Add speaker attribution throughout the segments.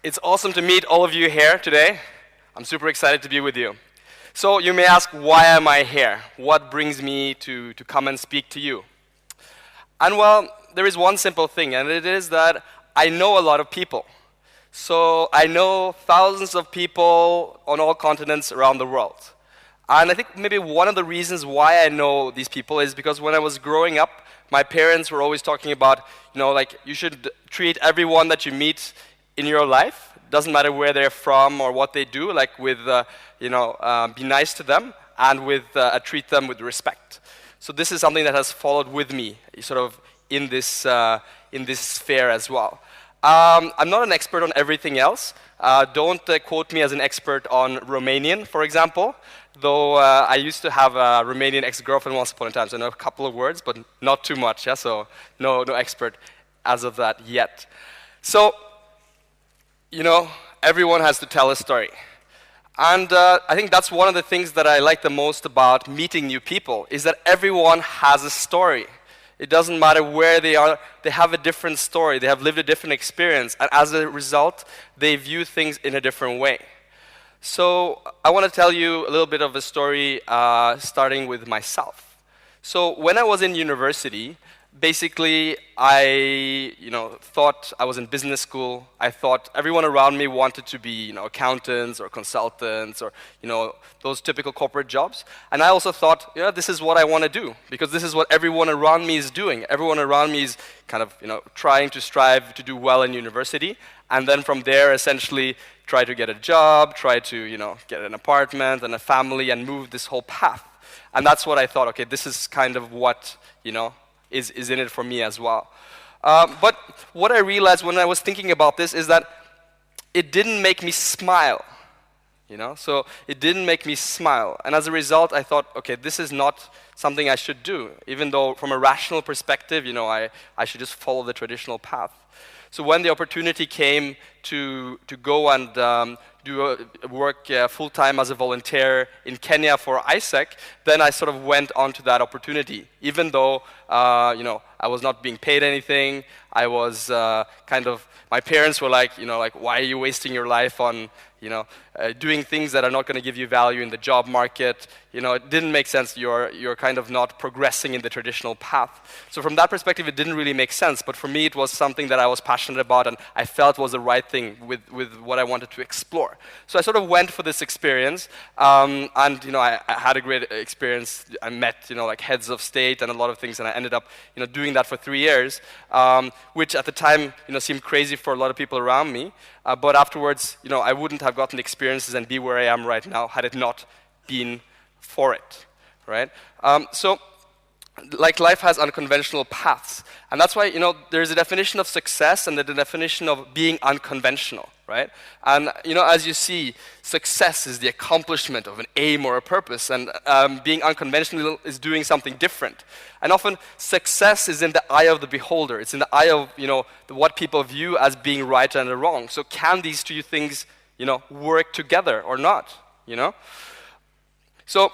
Speaker 1: It's awesome to meet all of you here today. I'm super excited to be with you. So you may ask, why am I here? What brings me to come and speak to you? And well, there is one simple thing, and it is that I know a lot of people. So I know thousands of people on all continents around the world. And I think maybe one of the reasons why I know these people is because when I was growing up, my parents were always talking about, like you should treat everyone that you meet in your life, doesn't matter where they're from or what they do, like with, be nice to them and with treat them with respect. So this is something that has followed with me, sort of in this sphere as well. I'm not an expert on everything else. Don't quote me as an expert on Romanian, for example, though I used to have a Romanian ex-girlfriend once upon a time, so I know a couple of words, but not too much, yeah? So no expert as of that yet. So, everyone has to tell a story. And I think that's one of the things that I like the most about meeting new people, is that everyone has a story. It doesn't matter where they are, they have a different story, they have lived a different experience, and as a result, they view things in a different way. So I want to tell you a little bit of a story starting with myself. So when I was in university, basically, I thought I was in business school. I thought everyone around me wanted to be accountants or consultants or those typical corporate jobs. And I also thought, this is what I want to do because this is what everyone around me is doing. Everyone around me is kind of trying to strive to do well in university, and then from there essentially try to get a job, try to get an apartment and a family and move this whole path. And that's what I thought. Okay, this is kind of what is in it for me as well. But what I realized when I was thinking about this is that it didn't make me smile. So it didn't make me smile. And as a result, I thought, okay, this is not something I should do, even though from a rational perspective, I should just follow the traditional path. So when the opportunity came to go and work full-time as a volunteer in Kenya for ISEC, then I sort of went onto that opportunity. Even though, I was not being paid anything, I was my parents were like, why are you wasting your life on, doing things that are not going to give you value in the job market? It didn't make sense. You're kind of not progressing in the traditional path. So from that perspective, it didn't really make sense. But for me, it was something that I was passionate about and I felt was the right thing with what I wanted to explore. So I sort of went for this experience, and I had a great experience. I met like heads of state and a lot of things, and I ended up doing that for 3 years, which at the time seemed crazy for a lot of people around me. But afterwards, I wouldn't have gotten the experiences and be where I am right now had it not been for it, right? So, like life has unconventional paths, and that's why there's a definition of success and the definition of being unconventional, right? And as you see, success is the accomplishment of an aim or a purpose, and being unconventional is doing something different. And often, success is in the eye of the beholder. It's in the eye of what people view as being right and wrong. So, can these two things work together or not? So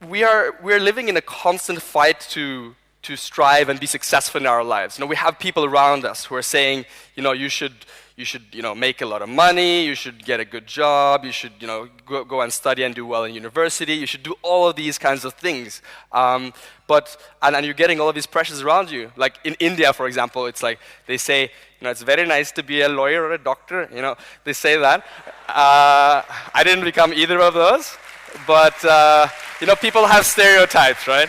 Speaker 1: we're living in a constant fight to strive and be successful in our lives. We have people around us who are saying, you should make a lot of money, you should get a good job, you should go and study and do well in university, you should do all of these kinds of things. And you're getting all of these pressures around you. Like in India, for example, it's like they say, it's very nice to be a lawyer or a doctor. They say that. I didn't become either of those, but people have stereotypes, right?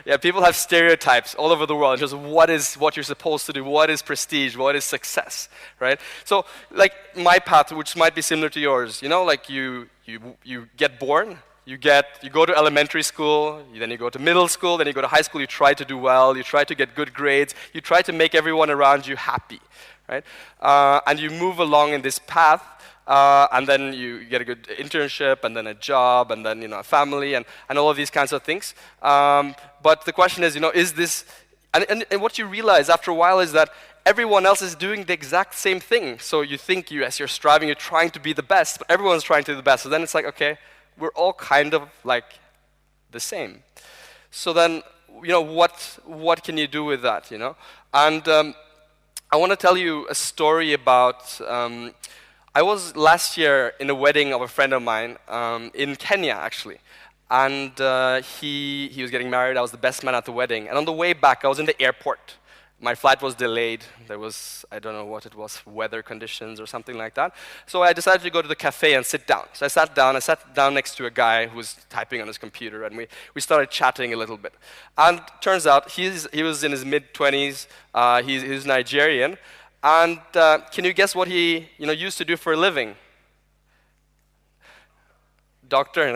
Speaker 1: Yeah, people have stereotypes all over the world in terms of what you're supposed to do, what is prestige, what is success, right? So, like my path, which might be similar to yours, like you get born, you go to elementary school, then you go to middle school, then you go to high school, you try to do well, you try to get good grades, you try to make everyone around you happy, right? And you move along in this path, and then you get a good internship, and then a job, and then a family, and all of these kinds of things. But the question is, is this, and what you realize after a while is that everyone else is doing the exact same thing. So you think you're striving, you're trying to be the best, but everyone's trying to be the best. So then it's like, okay, we're all kind of like the same. So then, what can you do with that, And I want to tell you a story about, I was last year in a wedding of a friend of mine in Kenya, actually. And he was getting married. I was the best man at the wedding. And on the way back, I was in the airport. My flight was delayed. There was, I don't know what it was, weather conditions or something like that. So I decided to go to the cafe and sit down. So I sat down next to a guy who was typing on his computer, and we started chatting a little bit. And turns out he was in his mid-20s. He's Nigerian. And can you guess what he used to do for a living? Doctor?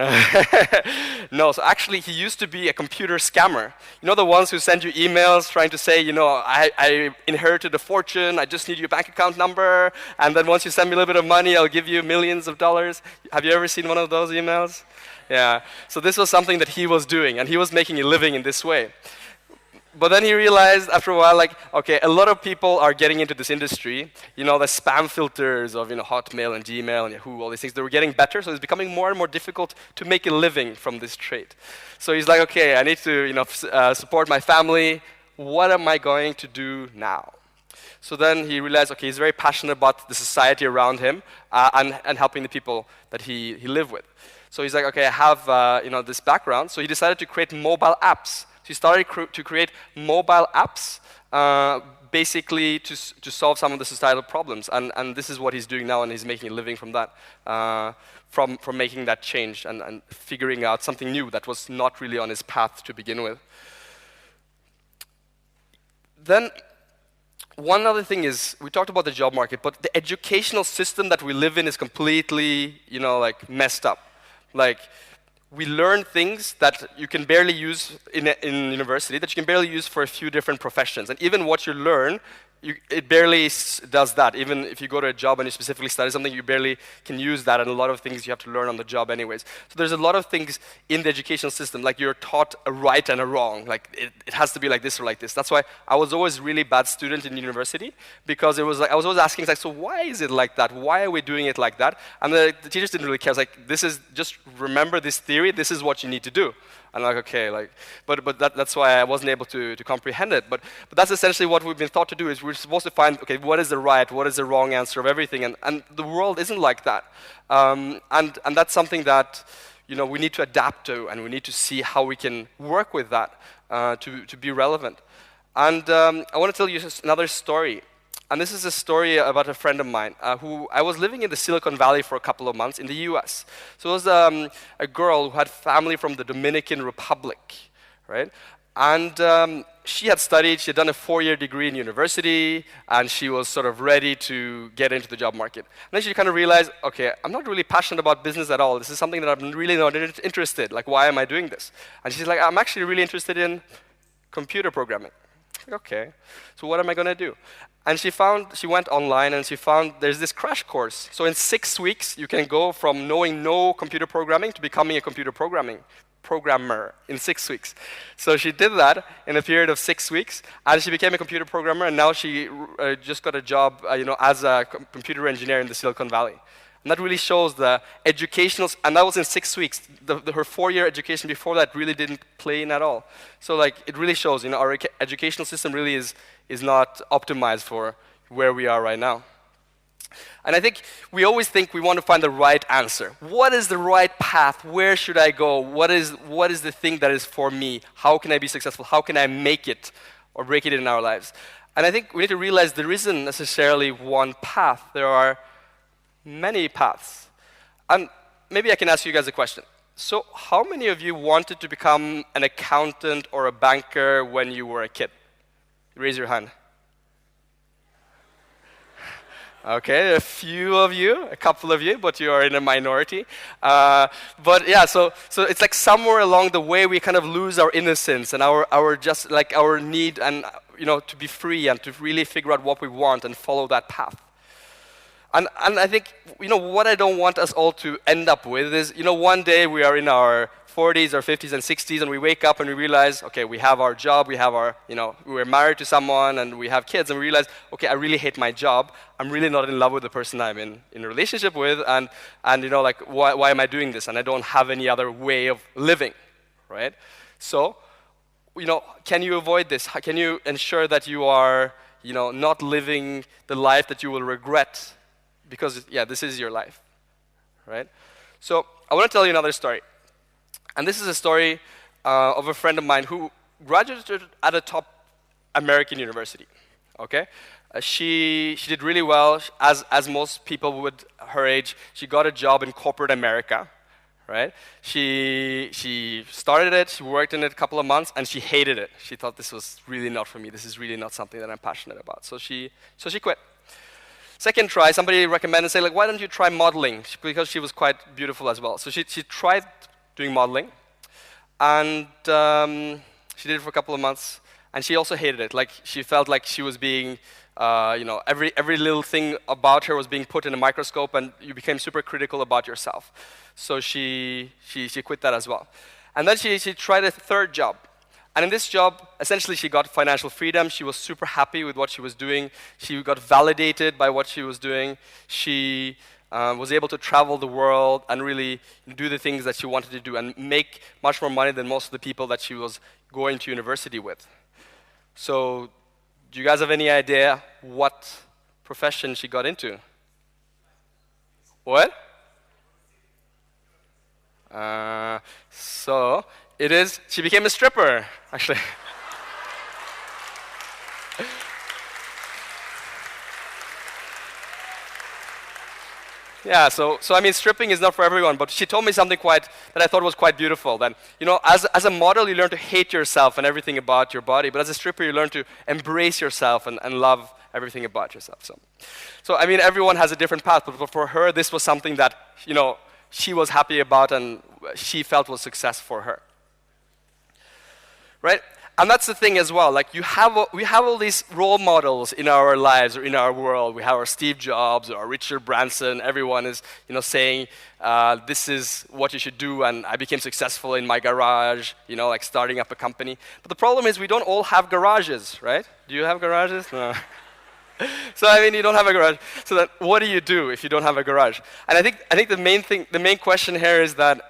Speaker 1: No, so actually he used to be a computer scammer. You know the ones who send you emails trying to say, I inherited a fortune, I just need your bank account number, and then once you send me a little bit of money, I'll give you millions of dollars. Have you ever seen one of those emails? Yeah, so this was something that he was doing, and he was making a living in this way. But then he realized after a while, okay, a lot of people are getting into this industry. The spam filters of Hotmail and Gmail and Yahoo, all these things, they were getting better, so it's becoming more and more difficult to make a living from this trade. So he's like, okay, I need to support my family. What am I going to do now? So then he realized, okay, he's very passionate about the society around him and helping the people that he lived with. So he's like, okay, I have this background. So he decided to create mobile apps. He started to create mobile apps basically to solve some of the societal problems. And this is what he's doing now, and he's making a living from that, from making that change and figuring out something new that was not really on his path to begin with. Then one other thing is, we talked about the job market, but the educational system that we live in is completely messed up. We learn things that you can barely use in university, that you can barely use for a few different professions. And even what you learn, it barely does that. Even if you go to a job and you specifically study something, you barely can use that, and a lot of things you have to learn on the job anyways. So there's a lot of things in the educational system, you're taught a right and a wrong. It has to be like this or like this. That's why I was always a really bad student in university, because I was always asking, so why is it like that? Why are we doing it like that? And the teachers didn't really care. This is, just remember this theory, this is what you need to do. And okay, but that's why I wasn't able to comprehend it. But that's essentially what we've been taught to do, is we're supposed to find, okay, what is the right, what is the wrong answer of everything, and the world isn't like that. And that's something that we need to adapt to, and we need to see how we can work with that to be relevant. And I want to tell you another story. And this is a story about a friend of mine who I was living in the Silicon Valley for a couple of months in the US. So it was a girl who had family from the Dominican Republic, right? And she had studied, she had done a 4-year degree in university, and she was sort of ready to get into the job market. And then she kind of realized, okay, I'm not really passionate about business at all. This is something that I'm really not interested. Why am I doing this? And she's like, I'm actually really interested in computer programming. Okay, so what am I going to do? And she went online and she found there's this crash course. So in 6 weeks, you can go from knowing no computer programming to becoming a computer programmer in 6 weeks. So she did that in a period of 6 weeks, and she became a computer programmer, and now she just got a job as a computer engineer in the Silicon Valley. And that really shows the educational, and that was in 6 weeks. Her 4-year education before that really didn't play in at all. So it really shows, our educational system really is not optimized for where we are right now. And I think we always think we want to find the right answer. What is the right path? Where should I go? What is the thing that is for me? How can I be successful? How can I make it or break it in our lives? And I think we need to realize there isn't necessarily one path. There are many paths. And maybe I can ask you guys a question. So how many of you wanted to become an accountant or a banker when you were a kid? Raise your hand. Okay, a few of you, a couple of you, but you are in a minority. But yeah, so it's somewhere along the way we kind of lose our innocence and our need and to be free and to really figure out what we want and follow that path. And I think, what I don't want us all to end up with is, one day we are in our 40s or 50s and 60s and we wake up and we realize, okay, we have our job, we have our, we're married to someone and we have kids, and we realize, okay, I really hate my job. I'm really not in love with the person I'm in a relationship with, and why am I doing this? And I don't have any other way of living, right? So, can you avoid this? Can you ensure that you are not living the life that you will regret, because this is your life, right? So I want to tell you another story, and this is a story of a friend of mine who graduated at a top American university. Okay, she did really well, as most people would her age. She got a job in corporate America. Right? She started it, she worked in it a couple of months, and she hated it. She thought this was really not for me. This is really not something that I'm passionate about. So she quit. Second try, somebody recommended, say, like, why don't you try modeling? Because she was quite beautiful as well. So she tried doing modeling, and she did it for a couple of months, and she also hated it. Like, she felt like she was being, every little thing about her was being put in a microscope, and you became super critical about yourself. So she quit that as well. And then she tried a third job. And in this job, essentially she got financial freedom. She was super happy with what she was doing. She got validated by what she was doing. She was able to travel the world and really do the things that she wanted to do and make much more money than most of the people that she was going to university with. So do you guys have any idea what profession she got into? What? So it is, she became a stripper, actually. Yeah, so I mean, stripping is not for everyone, but she told me something that I thought was quite beautiful. That, as a model, you learn to hate yourself and everything about your body, but as a stripper, you learn to embrace yourself and love everything about yourself. So I mean, everyone has a different path, but for her, this was something that, she was happy about and she felt was success for her. Right? And that's the thing as well. Like, we have all these role models in our lives or in our world. We have our Steve Jobs or Richard Branson. Everyone is, saying, this is what you should do, and I became successful in my garage, like starting up a company. But the problem is we don't all have garages, right? Do you have garages? No. So I mean, you don't have a garage. So then, what do you do if you don't have a garage? And I think the main question here is that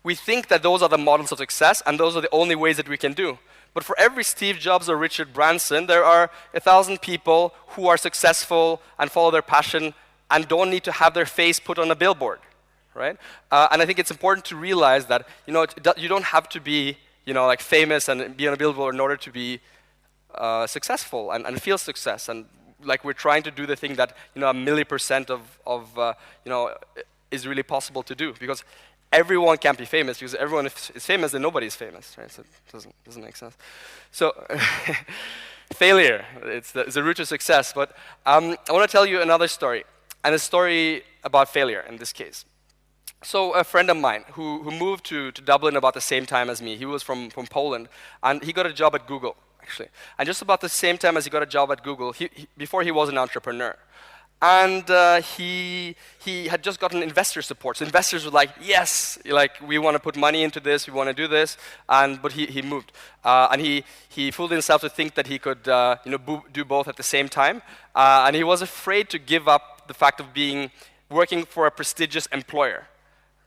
Speaker 1: we think that those are the models of success, and those are the only ways that we can do. But for every Steve Jobs or Richard Branson, there are 1,000 people who are successful and follow their passion and don't need to have their face put on a billboard, right? And I think it's important to realize that you don't have to be like famous and be on a billboard in order to be successful and feel success. And like, we're trying to do the thing that a milli% of is really possible to do, because everyone can't be famous, because everyone is famous and nobody's famous, right? So it doesn't make sense. So failure, it's the root to success. But I want to tell you another story, and a story about failure in this case. So a friend of mine who moved to Dublin about the same time as me, he was from Poland, and he got a job at Google, actually. And just about the same time as he got a job at Google, before he was an entrepreneur. And he had just gotten investor support. So investors were like, yes, like, we want to put money into this, we want to do this. But he moved. And he fooled himself to think that he could do both at the same time. And he was afraid to give up the fact of working for a prestigious employer.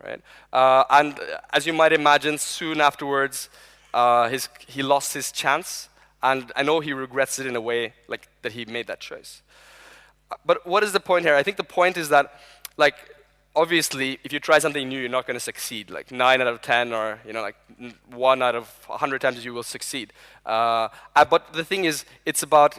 Speaker 1: Right? And as you might imagine, soon afterwards, he lost his chance. And I know he regrets it in a way, like, that he made that choice. But what is the point here? I think the point is that, like, obviously, if you try something new, you're not going to succeed. Like 9 out of 10, or like 1 out of 100 times you will succeed. But the thing is, it's about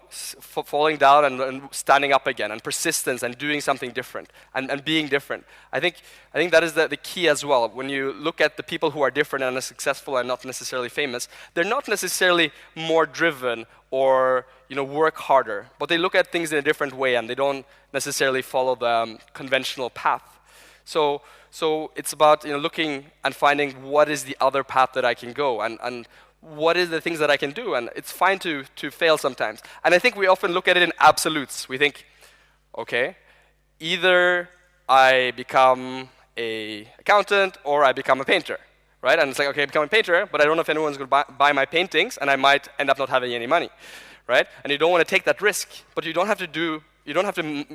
Speaker 1: falling down and standing up again, and persistence, and doing something different, and being different. I think that is the key as well. When you look at the people who are different and are successful and not necessarily famous, they're not necessarily more driven or work harder, but they look at things in a different way, and they don't necessarily follow the conventional path. So it's about looking and finding what is the other path that I can go, and what is the things that I can do. And it's fine to fail sometimes. And I think we often look at it in absolutes. We think, okay, either I become an accountant or I become a painter, right? And it's like, okay, I become a painter, but I don't know if anyone's going to buy my paintings, and I might end up not having any money, right? And you don't want to take that risk, but you don't have to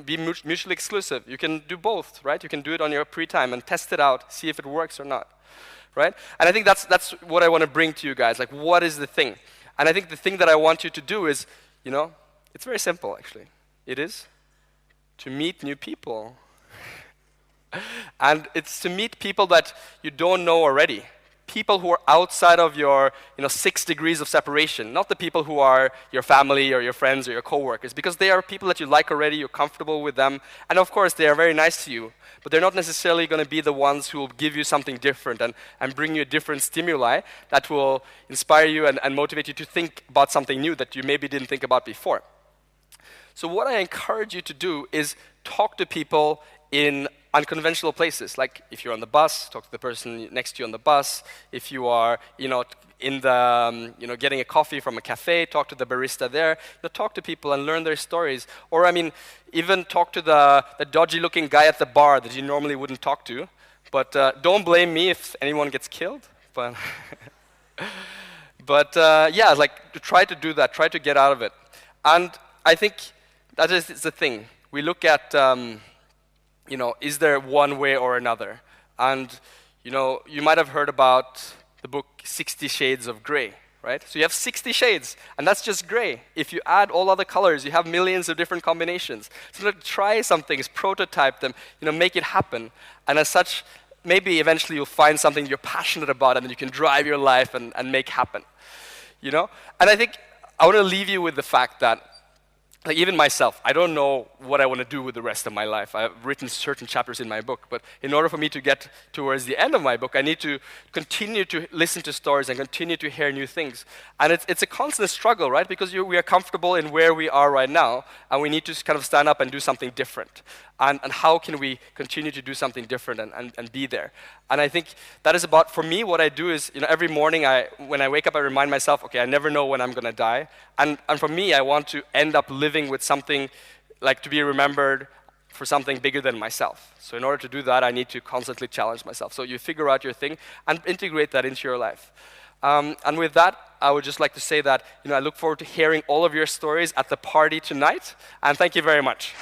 Speaker 1: be mutually exclusive. You can do both, right? You can do it on your free time and test it out, see if it works or not, right? And I think that's what I want to bring to you guys. Like, what is the thing? And I think the thing that I want you to do is, You know, it's very simple, actually. It is to meet new people. And it's to meet people that you don't know already. People who are outside of your 6 degrees of separation, not the people who are your family or your friends or your coworkers, because they are people that you like already, you're comfortable with them, and of course they are very nice to you, but they're not necessarily going to be the ones who will give you something different and bring you a different stimuli that will inspire you and motivate you to think about something new that you maybe didn't think about before. So what I encourage you to do is talk to people in unconventional places. Like if you're on the bus, talk to the person next to you on the bus. If you are, in the, getting a coffee from a cafe, talk to the barista there. Talk to people and learn their stories. Or, even talk to the dodgy-looking guy at the bar that you normally wouldn't talk to. But don't blame me if anyone gets killed. But, yeah, like to try to do that, try to get out of it. And I think that is the thing. We look at is there one way or another? And, you might have heard about the book 60 Shades of Grey, right? So you have 60 shades, and that's just gray. If you add all other colors, you have millions of different combinations. So try some things, prototype them, make it happen. And as such, maybe eventually you'll find something you're passionate about and then you can drive your life and make happen, And I think I want to leave you with the fact that like even myself, I don't know what I want to do with the rest of my life. I've written certain chapters in my book, but in order for me to get towards the end of my book, I need to continue to listen to stories and continue to hear new things. And it's a constant struggle, right? Because we are comfortable in where we are right now, and we need to kind of stand up and do something different. And how can we continue to do something different and be there? And I think that is about, for me, what I do is, every morning when I wake up, I remind myself, okay, I never know when I'm going to die. And for me, I want to end up living with something, like to be remembered for something bigger than myself. So in order to do that, I need to constantly challenge myself. So you figure out your thing and integrate that into your life. And with that, I would just like to say that, I look forward to hearing all of your stories at the party tonight. And thank you very much.